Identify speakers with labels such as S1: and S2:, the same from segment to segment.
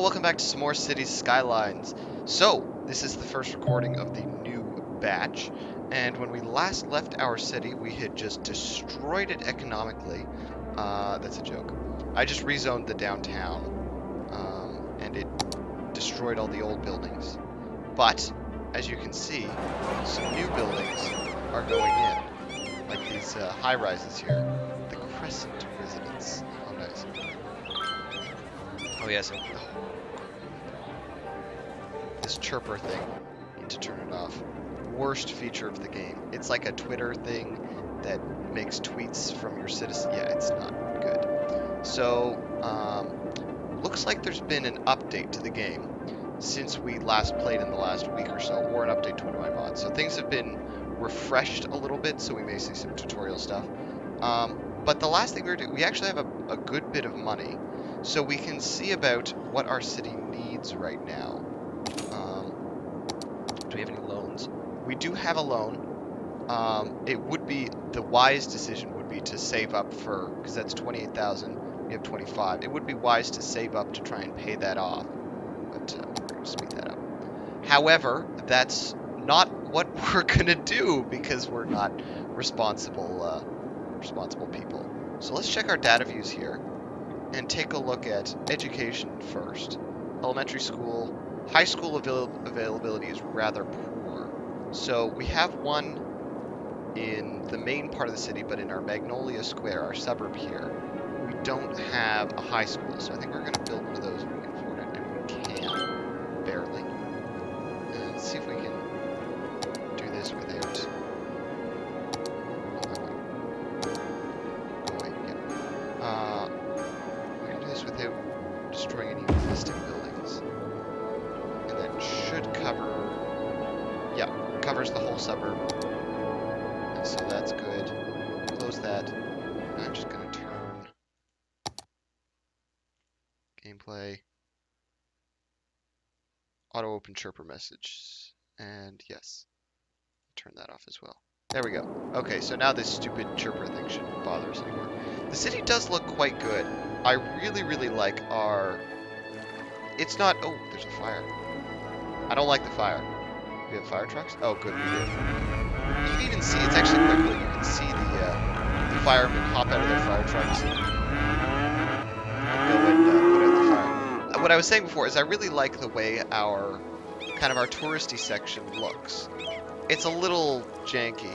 S1: welcome back to some more Cities Skylines. So, this is the first recording of the new batch, and when we last left our city, we had just destroyed it economically. That's a joke. I just rezoned the downtown, and it destroyed all the old buildings. But, as you can see, some new buildings are going in, like these high-rises here. The Crescent Residence. Oh, nice. Oh, yes. This chirper thing. Need to turn it off. Worst feature of the game. It's like a Twitter thing that makes tweets from your citizen. Yeah, it's not good. So, looks like there's been an update to the game since we last played in the last week or so, or an update to one of my mods. So things have been refreshed a little bit, so we may see some tutorial stuff. But the last thing we're doing, we actually have a good bit of money, so we can see about what our city needs right now. Do we have any loans? We do have a loan. It would be, the wise decision would be to save up for, because that's 28,000, we have 25. It would be wise to save up to try and pay that off, but we're going to speed that up. However, that's not what we're going to do because we're not responsible people. So let's check our data views here and take a look at education first. Elementary school. High school availability is rather poor. So we have one in the main part of the city, but in our Magnolia Square, our suburb here, we don't have a high school. So I think we're going to build one of those if we can afford it, and we can, barely. And let's see if we can do this without going. Yeah. We can do this without destroying any existing buildings. Should cover, yeah, covers the whole suburb, and so that's good. Close that. I'm just gonna turn gameplay, auto open chirper message, and yes, turn that off as well. There we go. Okay, so now this stupid chirper thing shouldn't bother us anymore. The city does look quite good. I really like our, it's not, oh, there's a fire. I don't like the fire. We have fire trucks? Oh, good, we do. You can even see, it's actually quite cool. You can see the firemen hop out of their fire trucks and go and put out the fire. What I was saying before is I really like the way our, kind of our touristy section looks. It's a little janky,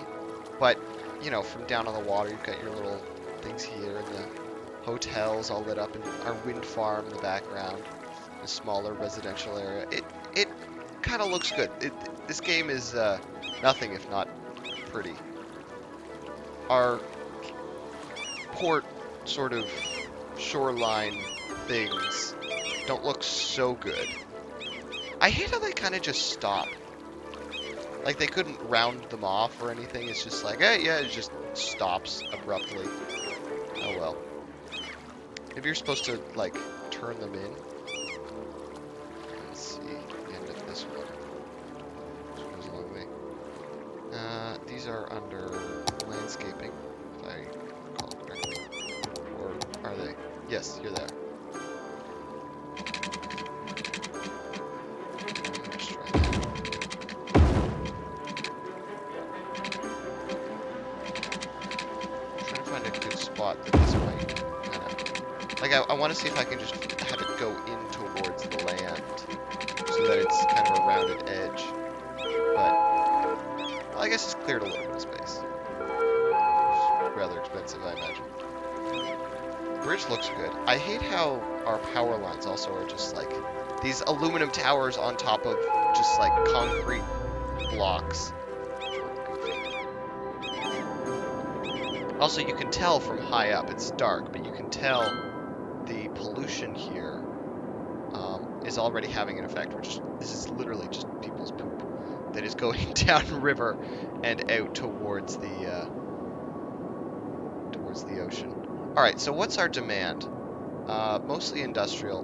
S1: but, you know, from down on the water, you've got your little things here, and the hotels all lit up, and our wind farm in the background, a smaller residential area. It kind of looks good. This game is nothing if not pretty. Our port sort of shoreline things don't look so good. I hate how they kind of just stop. Like they couldn't round them off or anything. It's just like, yeah, it just stops abruptly. Oh well. Maybe you're supposed to like turn them in. This one. This goes a long way. These are under landscaping, if I recall correctly. Or are they? Yes, you're there. Let's try that. I'm trying to find a good spot that this might kind of... Like, I want to see if I can just have it go in towards the land, so that it's kind of a rounded edge, but well, I guess it's cleared a little bit of space. It's rather expensive, I imagine. The bridge looks good. I hate how our power lines also are just like these aluminum towers on top of just like concrete blocks. Also, you can tell from high up, it's dark, but you can tell the pollution here is already having an effect, which this is literally just people's poop that is going down river and out towards the ocean. All right, so what's our demand? Mostly industrial.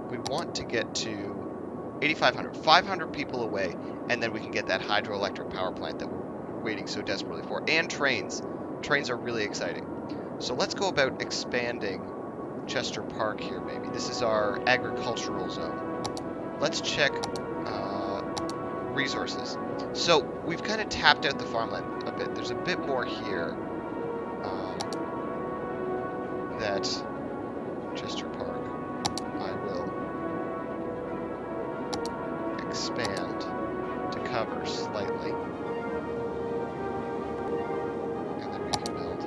S1: We want to get to 8,500, 500 people away, and then we can get that hydroelectric power plant that we're waiting so desperately for, and trains. Trains are really exciting. So let's go about expanding Chester Park here, maybe. This is our agricultural zone. let's check resources. So we've kind of tapped out the farmland a bit. There's a bit more here that Chester Park I will expand to cover slightly. And then we can build.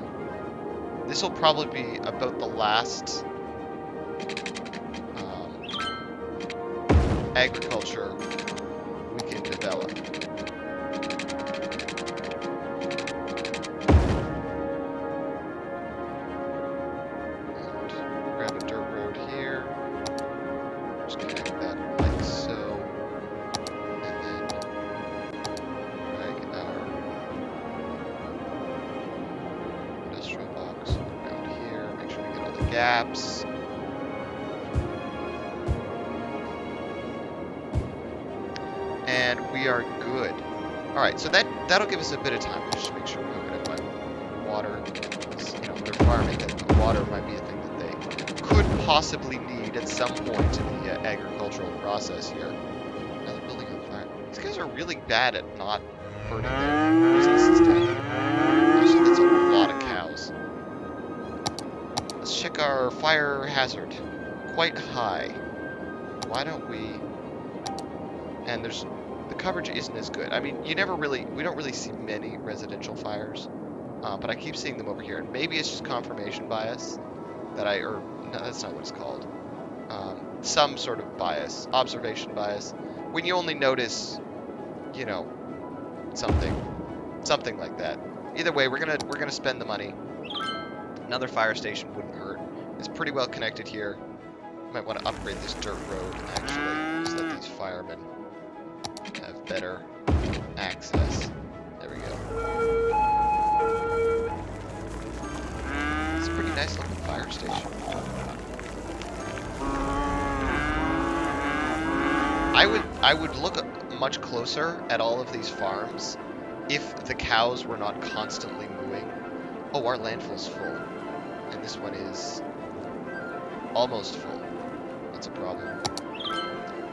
S1: This will probably be about the last agriculture we can develop. And grab a dirt road here. Just connect that like so. And then drag our industrial box around here. Make sure we get all the gaps. And we are good. Alright, so that'll give us a bit of time. Just make sure we don't get my water. You know, they're farming it. Water might be a thing that they could possibly need at some point in the agricultural process here. Another building on fire. These guys are really bad at not burning their businesses down. Actually, that's a lot of cows. Let's check our fire hazard. Quite high. Why don't we... And the coverage isn't as good. I mean, we don't really see many residential fires, but I keep seeing them over here. And maybe it's just confirmation bias no, that's not what it's called. Some sort of bias, observation bias, when you only notice, you know, something like that. Either way, we're gonna spend the money. Another fire station wouldn't hurt. It's pretty well connected here. Might want to upgrade this dirt road actually, so that these firemen have better access. There we go. It's a pretty nice looking fire station. I would look much closer at all of these farms if the cows were not constantly mooing. Oh, our landfill's full. And this one is almost full. That's a problem.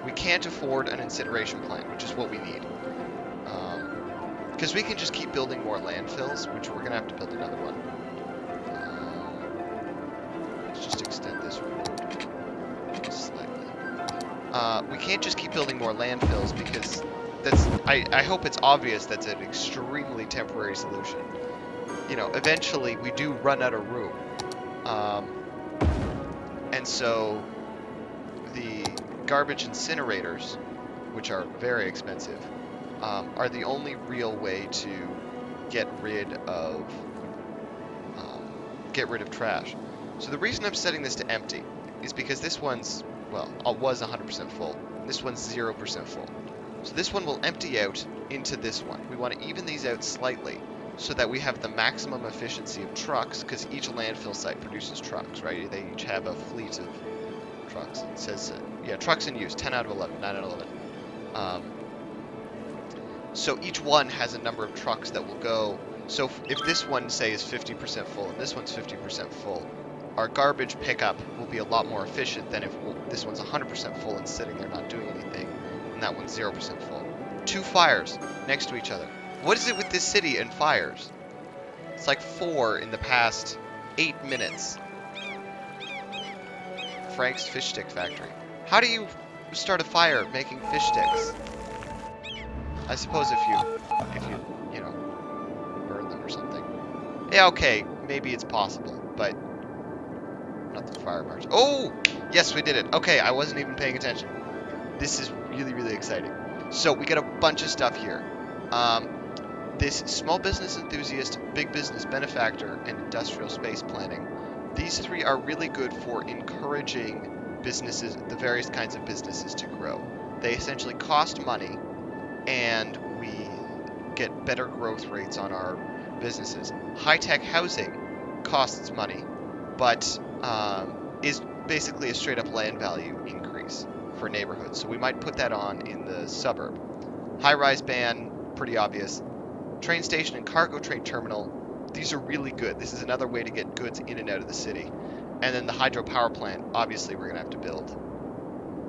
S1: We can't afford an incineration plant, which is what we need. Because we can just keep building more landfills, which we're going to have to build another one. Let's just extend this road slightly. We can't just keep building more landfills because I hope it's obvious that's an extremely temporary solution. You know, eventually we do run out of room. And so the garbage incinerators, which are very expensive, are the only real way to get rid of trash. So the reason I'm setting this to empty is because this one's, well, was 100% full. This one's 0% full. So this one will empty out into this one. We want to even these out slightly so that we have the maximum efficiency of trucks, because each landfill site produces trucks, right? They each have a fleet of trucks. It says, yeah, trucks in use, 10 out of 11, 9 out of 11. So each one has a number of trucks that will go. So if this one, say, is 50% full and this one's 50% full, our garbage pickup will be a lot more efficient than if this one's 100% full and sitting there not doing anything, and that one's 0% full. 2 fires next to each other. What is it with this city and fires? It's like 4 in the past 8 minutes. Frank's Fish Stick Factory. How do you start a fire making fish sticks? I suppose if you know, burn them or something. Yeah, okay, maybe it's possible, but not the fire march. Oh, yes, we did it. Okay, I wasn't even paying attention. This is really, really exciting. So we got a bunch of stuff here. This small business enthusiast, big business benefactor, and industrial space planning. These 3 are really good for encouraging businesses, the various kinds of businesses, to grow. They essentially cost money, and we get better growth rates on our businesses. High-tech housing costs money, but is basically a straight-up land value increase for neighborhoods. So we might put that on in the suburb. High-rise ban, pretty obvious. Train station and cargo train terminal, these are really good. This is another way to get goods in and out of the city. And then the hydropower plant, obviously we're going to have to build.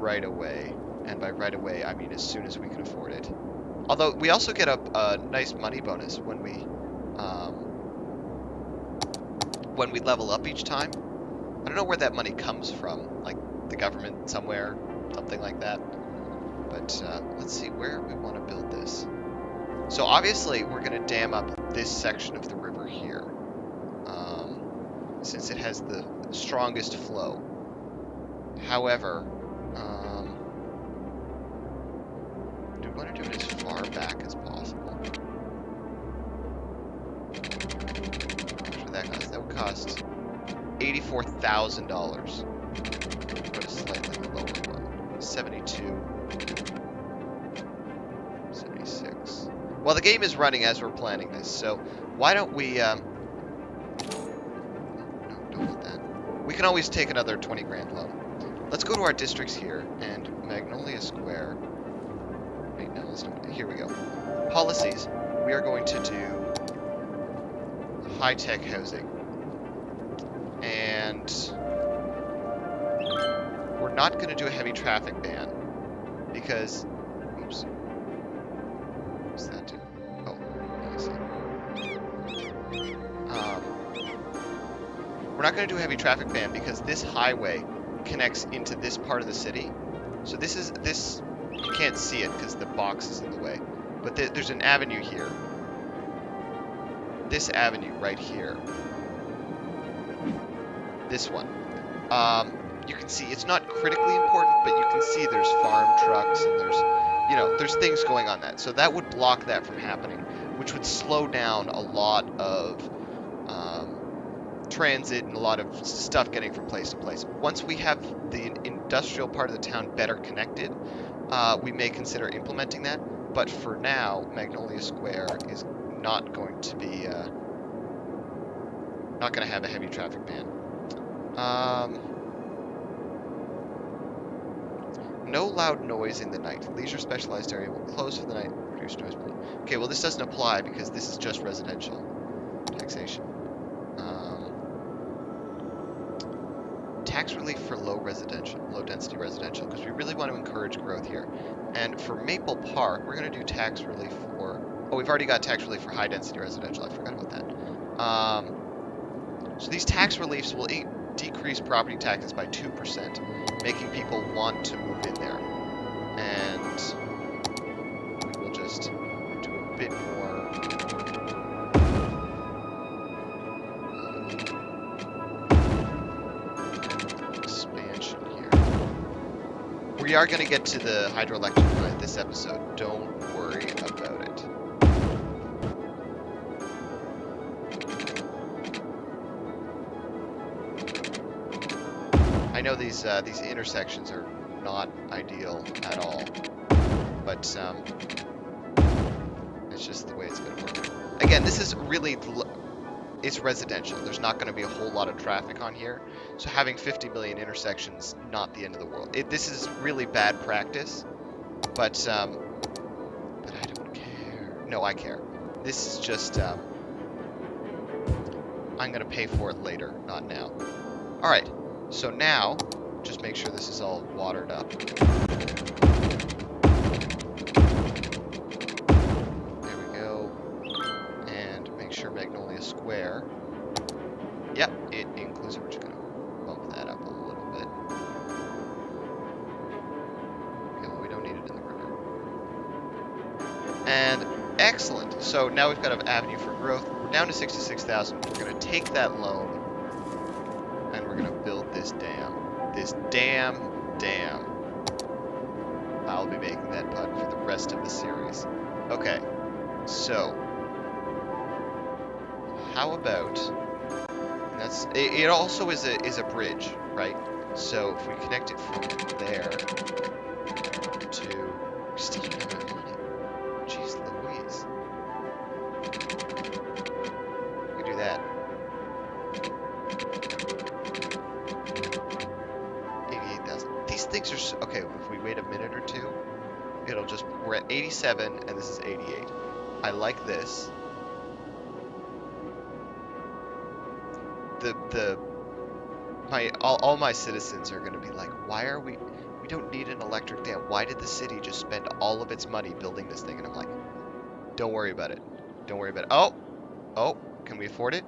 S1: right away. And by right away, I mean as soon as we can afford it. Although, we also get a nice money bonus when we level up each time. I don't know where that money comes from, like the government somewhere, something like that. But let's see where we want to build this. So obviously we're going to dam up this section of the river here, since it has the strongest flow. However, do we want to do it as far back as possible? That would cost $84,000. Put a slightly lower one. 72. 76. Well, the game is running as we're planning this, so why don't we, no, don't want that. We can always take another 20 grand loan. Let's go to our districts here, and Magnolia Square. Wait, no, let's not. Here we go. Policies. We are going to do high-tech housing. And we're not going to do a heavy traffic ban because, oops, what's that do? Oh, I see. We're not going to do a heavy traffic ban because this highway connects into this part of the city. So this, you can't see it because the box is in the way, but there's an avenue here. This avenue right here. This one. You can see it's not critically important, but you can see there's farm trucks and there's things going on that. So that would block that from happening, which would slow down a lot of transit and a lot of stuff getting from place to place. Once we have the industrial part of the town better connected, we may consider implementing that. But for now, Magnolia Square is not going to be not going to have a heavy traffic ban. No loud noise in the night. Leisure specialized area will close for the night. Reduce noise. Okay, well this doesn't apply because this is just residential taxation. Tax relief for low density residential, because we really want to encourage growth here. And for Maple Park, we're going to do tax relief for. Oh, we've already got tax relief for high density residential. I forgot about that. So these tax reliefs will decrease property taxes by 2%, making people want to move in there. And we will just do a bit more expansion here. We are going to get to the hydroelectric plant this episode. Don't worry about it. I know these intersections are not ideal at all, but it's just the way it's going to work. Again, this is really, it's residential. There's not going to be a whole lot of traffic on here, so having 50 million intersections, not the end of the world. This is really bad practice, but I don't care. No, I care. This is just, I'm going to pay for it later, not now. All right. So now, just make sure this is all watered up. There we go. And make sure Magnolia Square. Yep, it includes it. We're just going to bump that up a little bit. Okay, well, we don't need it in the river. And excellent. So now we've got an avenue for growth. We're down to 66,000. We're going to take that loan. And we're going to build this dam. This dam. I'll be making that pun for the rest of the series. Okay, so how about it also is a bridge, right? So if we connect it from there to still don't have enough money. Jeez Louise. We can do that. 88,000. These things are okay. If we wait a minute or two, it'll just. We're at 87, and this is 88. I like this. All my citizens are going to be like, why are we don't need an electric dam. Why did the city just spend all of its money building this thing? And I'm like, don't worry about it. Don't worry about it. Oh, can we afford it?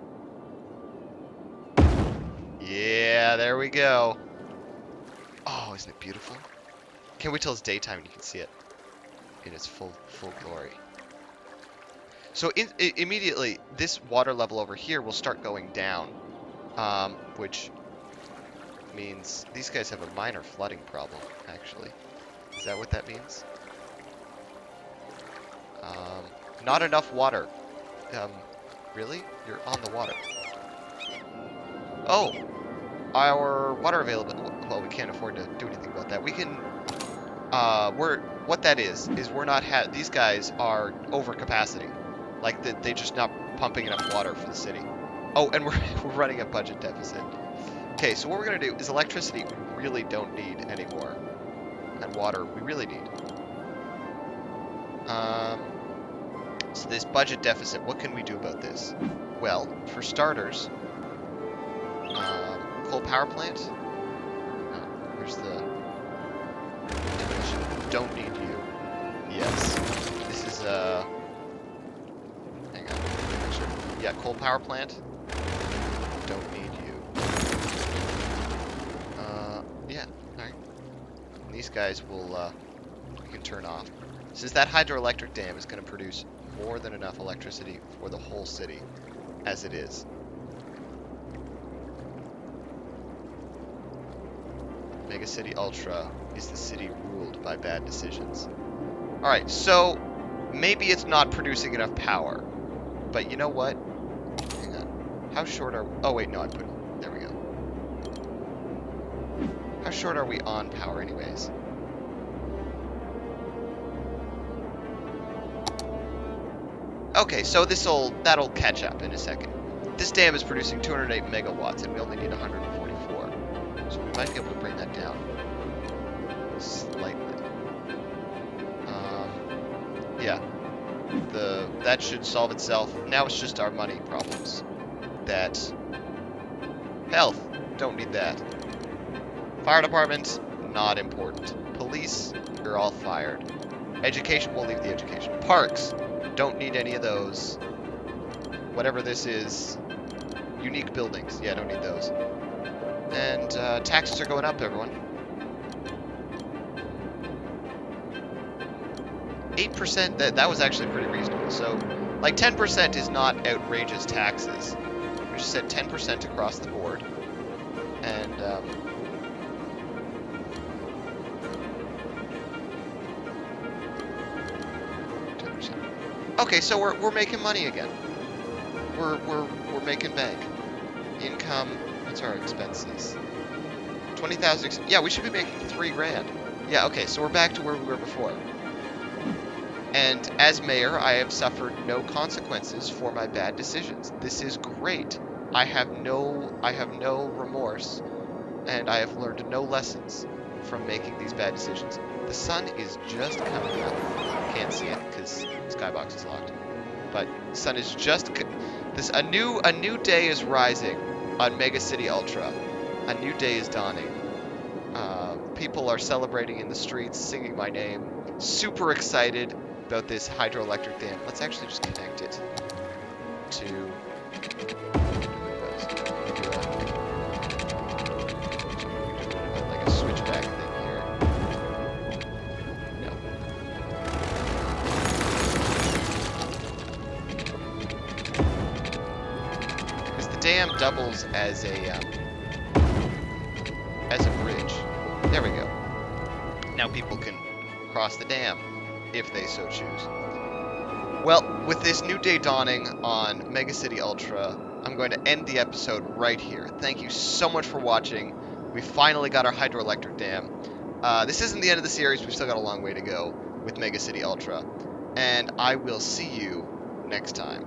S1: Yeah, there we go. Oh, isn't it beautiful? Can't wait till it's daytime and you can see it in its full glory. So immediately, this water level over here will start going down, which means these guys have a minor flooding problem, actually. Is that what that means? Not enough water. Really? You're on the water. Oh! Our water availability. Well, we can't afford to do anything about that. We can... what that is we're not these guys are over capacity. Like, they're just not pumping enough water for the city. Oh, and we're running a budget deficit. Okay, so what we're going to do is electricity we really don't need anymore. And water we really need. So this budget deficit, what can we do about this? Well, for starters, coal power plant. Here's the image. Don't need you. Yes. This is, hang on, make sure. Yeah, coal power plant. Don't need you. Yeah, alright. These guys will, we can turn off. Since that hydroelectric dam is going to produce more than enough electricity for the whole city, as it is. Mega City Ultra is the city ruled by bad decisions. Alright, so maybe it's not producing enough power. But you know what? Hang on. How short are we? Oh wait, no, I put... There we go. How short are we on power anyways? Okay, so that'll catch up in a second. This dam is producing 208 megawatts, and we only need 144. So we might be able to bring that down slightly. Yeah, that should solve itself. Now it's just our money problems. Health, don't need that. Fire department, not important. Police, you're all fired. Education, we'll leave the education. Parks, don't need any of those. Whatever this is. Unique buildings. Yeah, don't need those. And taxes are going up, everyone. 8%, that was actually pretty reasonable. So, like 10% is not outrageous taxes. We just said 10% across the board. And, okay, so we're making money again. We're making bank. Income. What's our expenses? 20,000. Yeah, we should be making 3 grand. Yeah. Okay, so we're back to where we were before. And as mayor, I have suffered no consequences for my bad decisions. This is great. I have no remorse, and I have learned no lessons from making these bad decisions. The sun is just coming up. Can't see it because Skybox is locked. But the sun is just a new day is rising on Mega City Ultra. A new day is dawning. People are celebrating in the streets, singing my name. Super excited about this hydroelectric dam. Let's actually just connect it to. Like a switchback thing here. No. Because the dam doubles as a bridge. There we go. Now people can cross the dam if they so choose. Well, with this new day dawning on Mega City Ultra, I'm going to end the episode right here. Thank you so much for watching. We finally got our hydroelectric dam. This isn't the end of the series. We've still got a long way to go with Mega City Ultra. And I will see you next time.